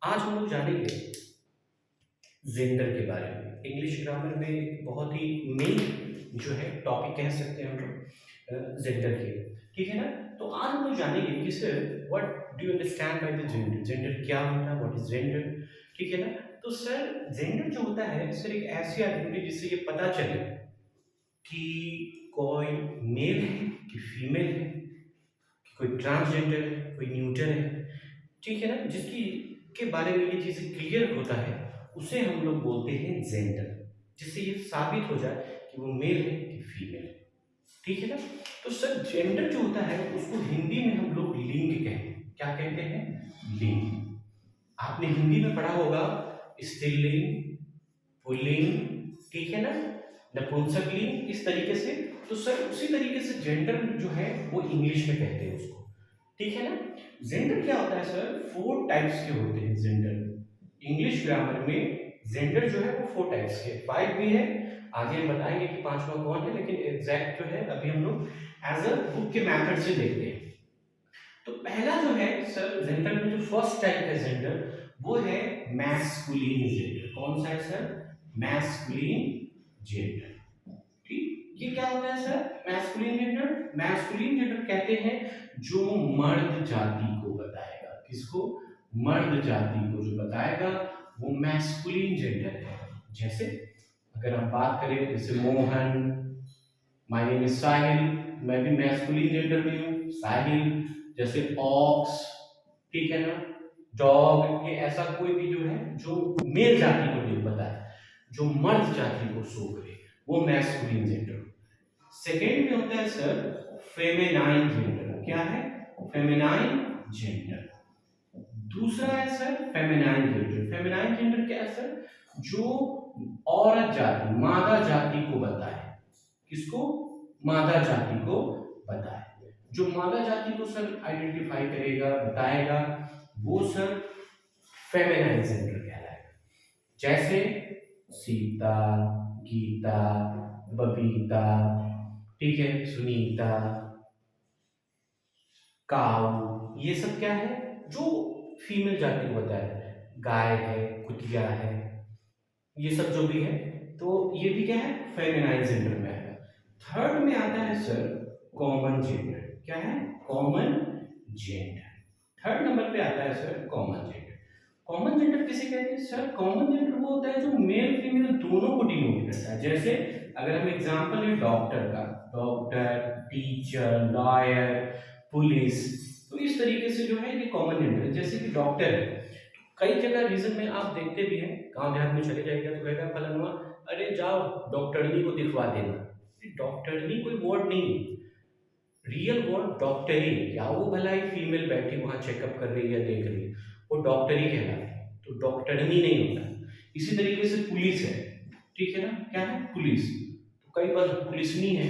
आज हम लोग जानेंगे जेंडर के बारे में। इंग्लिश ग्रामर में बहुत ही मेन जो है टॉपिक कह सकते हैं हम लोग जेंडर के, ठीक है ना। तो आज हम लोग जानेंगे कि sir what do you understand by the gender, gender क्या होता है, व्हाट इज जेंडर, ठीक है ना। तो सर जेंडर जो होता है सर एक ऐसी आइडेंटिटी जिससे ये पता चले कि कोई मेल है कि फीमेल है, कि कोई ट्रांसजेंडर है, कोई न्यूटर है, ठीक है ना। जिसकी के बारे में ये चीज़ क्लियर होता है उसे हम लोग बोलते हैं जेंडर, जिससे ये साबित हो जाए कि वो मेल है कि फीमेल है, ठीक है ना। तो सर जेंडर जो होता है उसको हिंदी में हम लोग लिंग कहते हैं। क्या कहते हैं? लिंग। आपने हिंदी में पढ़ा होगा स्त्रीलिंग, पुल्लिंग, ठीक है ना, नपुंसकलिंग, इस तरीके से। तो सर उसी तरीके से जेंडर जो है वो इंग्लिश में कहते हैं उसको, ठीक है ना। जेंडर क्या होता है सर? 4 टाइप्स के होते हैं जेंडर। इंग्लिश ग्रामर में जेंडर जो है वो 4 टाइप्स के, 5 भी है, आगे हम बताएंगे कि पांचवा कौन है, लेकिन एग्जैक्ट जो है अभी हम लोग एज अ बुक के मेथड से देखते हैं। तो पहला जो है सर जेंडर में जो फर्स्ट टाइप है जेंडर वो है मैस्कुलिन जेंडर। कौन सा है सर? Masculine gender. ठीक, ये क्या होता है sir? Masculine gender. Masculine gender कहते हैं जो मर्द जाति को बताएगा। किसको? मर्द जाति को जो बताएगा वो मैस्कुलिन जेंडर है। जैसे अगर हम बात करें जैसे मोहन, माय नेम इज साहिल, मैं भी मैस्कुलिन जेंडर में हूँ, साहिल। जैसे ऑक्स, ठीक है ना, डॉग, ये ऐसा कोई भी जो है जो मेल जाति को नहीं बताए, जो मर्द जाति को शो करे, वो मैस्कुलिन जेंडर। सेकेंड में होता है सर फेमिनाइन जेंडर। क्या है? Feminine gender. दूसरा है sir feminine gender. Feminine gender क्या है सर? जो औरत जाति, मादा जाति को बताए। किसको? मादा जाति को बताए। जो मादा जाति को सर आइडेंटिफाई करेगा, बताएगा, वो सर फेमिनाइन जेंडर कहलाएगा। जैसे सीता, गीता, बबीता, ठीक है, सुनीता, काऊ, ये सब क्या है? जो फीमेल जाति को बताया है। गाय है, कुतिया है, ये सब जो भी है, तो ये भी क्या है? फेमिनाइन जेंडर में आएगा। थर्ड में आता है सर कॉमन जेंडर। क्या है? Common gender. थर्ड नंबर पे आता है sir common gender. Common gender किसे कहते हैं सर? कॉमन जेंडर वो होता है जो मेल फीमेल दोनों को डिनोट करता है। जैसे अगर हम एग्जांपल है डॉक्टर का, डॉक्टर, टीचर, लॉयर, पुलिस, तो इस तरीके से जो है ये कॉमन जेंडर है। जैसे कि डॉक्टर है, कई जगह रीजन में आप देखते भी हैं, गांव देहात में चले जाएगा तो कहेगा फलाना, अरे जाओ डॉक्टरनी को दिखवा देना। डॉक्टरनी कोई वर्ड नहीं, रियल वर्ड डॉक्टरी। क्या वो भला ही फीमेल बैठी वहां चेकअप कर रही है, देख रही है, वो डॉक्टरी कहलाती है, तो डॉक्टरनी नहीं होता। इसी तरीके से पुलिस है, ठीक है ना। क्या है? पुलिस। तो कई बार पुलिसनी है,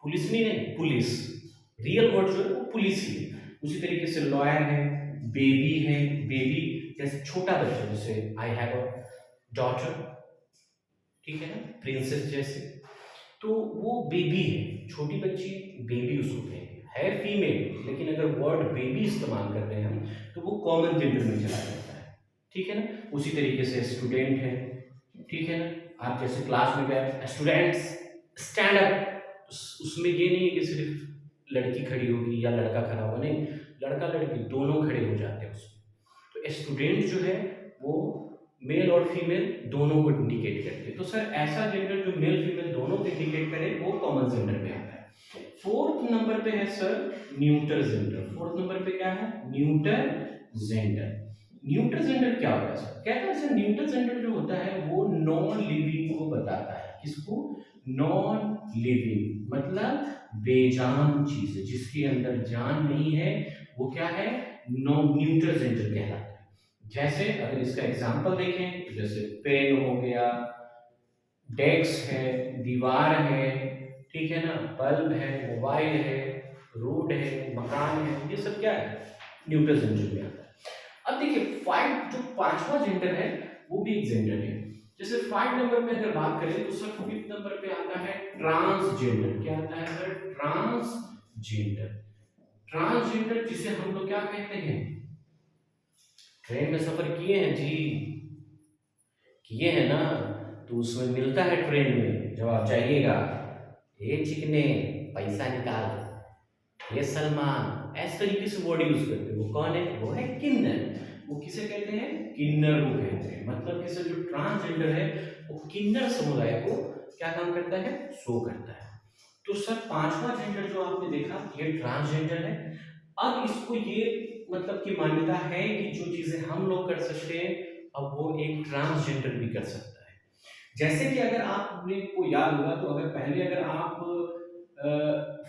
पुलिसनी नहीं, पुलिस, रियल वर्ड जो है वो पुलिस ही है। उसी तरीके से लॉयर है, बेबी है, बेबी जैसे छोटा बच्चा, जैसे आई हैव अ डॉटर, ठीक है ना, प्रिंसेस जैसे, तो वो बेबी है, छोटी बच्ची, बेबी उसको कहेंगे। है फीमेल, लेकिन अगर वर्ड बेबी इस्तेमाल कर रहे हैं हम तो वो कॉमन जेंडर में चला जाता है, ठीक है ना। उसी तरीके से स्टूडेंट है, ठीक है ना, आप जैसे क्लास में गए, स्टूडेंट्स स्टैंड अप, उसमें ये नहीं है कि सिर्फ लड़की खड़ी होगी या लड़का खड़ा होगा, नहीं, लड़का लड़की दोनों खड़े हो जाते हैं उसमें। तो स्टूडेंट जो है वो मेल और फीमेल दोनों को इंडिकेट करते हैं। तो सर ऐसा जेंडर जो मेल फीमेल दोनों को इंडिकेट करे वो कॉमन जेंडर में आता है। फोर्थ नंबर पे है sir neutral gender. Fourth number पे क्या है? Neutral gender. न्यूट्रल जेंडर क्या होता है सर? कहता है सर न्यूट्रल जेंडर जो होता है वो नॉन लिविंग को बताता है। किसको? नॉन लिविंग, मतलब बेजान चीज, जिसके अंदर जान नहीं है, वो क्या है? नॉन न्यूट्रल जेंडर कहलाता है। जैसे अगर इसका एग्जांपल देखें तो जैसे पेन हो गया, डेस्क है, दीवार है, ठीक है ना, बल्ब है, मोबाइल है, रोड है, मकान है, ये सब क्या है? न्यूट्रल जेंडर में आता है। अब देखिए फाइव, जो पांचवा जेंडर है वो भी एक जेंडर है। जैसे 5 नंबर पे अगर बात करें तो सर 5th नंबर पे आता है ट्रांसजेंडर। क्या आता है सर? ट्रांसजेंडर। ट्रांसजेंडर जिसे हम लोग क्या कहते हैं? ट्रेन में सफर किए हैं जी, किए हैं ना। तो उसमें मिलता है ट्रेन में जब आप जाइएगा, ए चिकने पैसा निकाल, ये सलमान, ऐसे तरीके से वर्ड यूज करते हैं। वो कौन है? वो है किन्नर। वो किसे कहते हैं? किन्नर को कहते हैं। मतलब किसे, जो ट्रांसजेंडर है वो किन्नर समुदाय को क्या काम करता है? शो करता है। तो सर पांचवा जेंडर जो आपने देखा ये ट्रांसजेंडर है। अब इसको ये मतलब की मान्यता है कि जो चीजें हम लोग कर सकते हैं अब वो एक ट्रांसजेंडर भी कर सकता है। जैसे कि अगर आपने को याद होगा तो अगर पहले अगर आप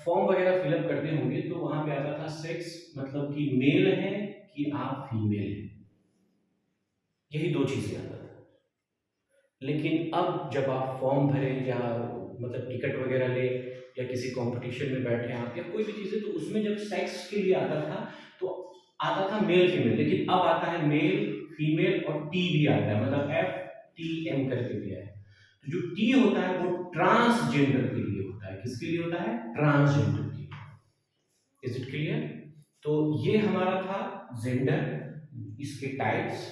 फॉर्म वगैरह फिलअप करते होंगे तो वहां पे आता था सेक्स, मतलब कि मेल है कि आप फीमेल हैं, यही दो चीजें आता था। लेकिन अब जब आप फॉर्म भरें या मतलब टिकट वगैरह ले या किसी कंपटीशन में बैठे आप या कोई भी चीज़ है तो उसमें जब सेक्स के लिए आता था तो आता था मेल फीमेल, लेकिन अब आता है मेल फीमेल और टी भी आता है, मतलब FTM करके दिया है। तो जो टी होता है वो ट्रांसजेंडर के लिए होता है। किसके लिए होता है? ट्रांसजेंडर के लिए। Is it clear? तो ये हमारा था जेंडर, इसके टाइप्स।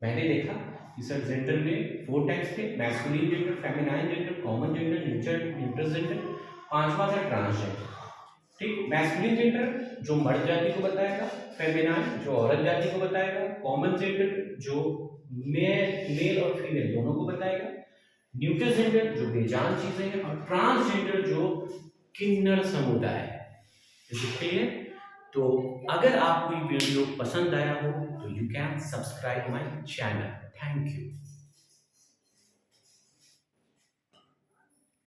मैंने देखा कि सर जेंडर में 4 टाइप्स थे, masculine gender, feminine gender, common gender, intergender, पांचवा था ट्रांसजेंडर। ठीक, मैस्कुलिन जेंडर जो मर्द जाति को बताएगा, फेमिनाइन जो औरत जाति को बताएगा, कॉमन जेंडर जो मेल और फीमेल दोनों को बताएगा, न्यूट्रल जेंडर जो बेजान चीजें हैं, और ट्रांसजेंडर जो किन्नर समुदाय है। क्लियर? तो अगर आपको ये वीडियो पसंद आया हो तो you can subscribe my channel. Thank you.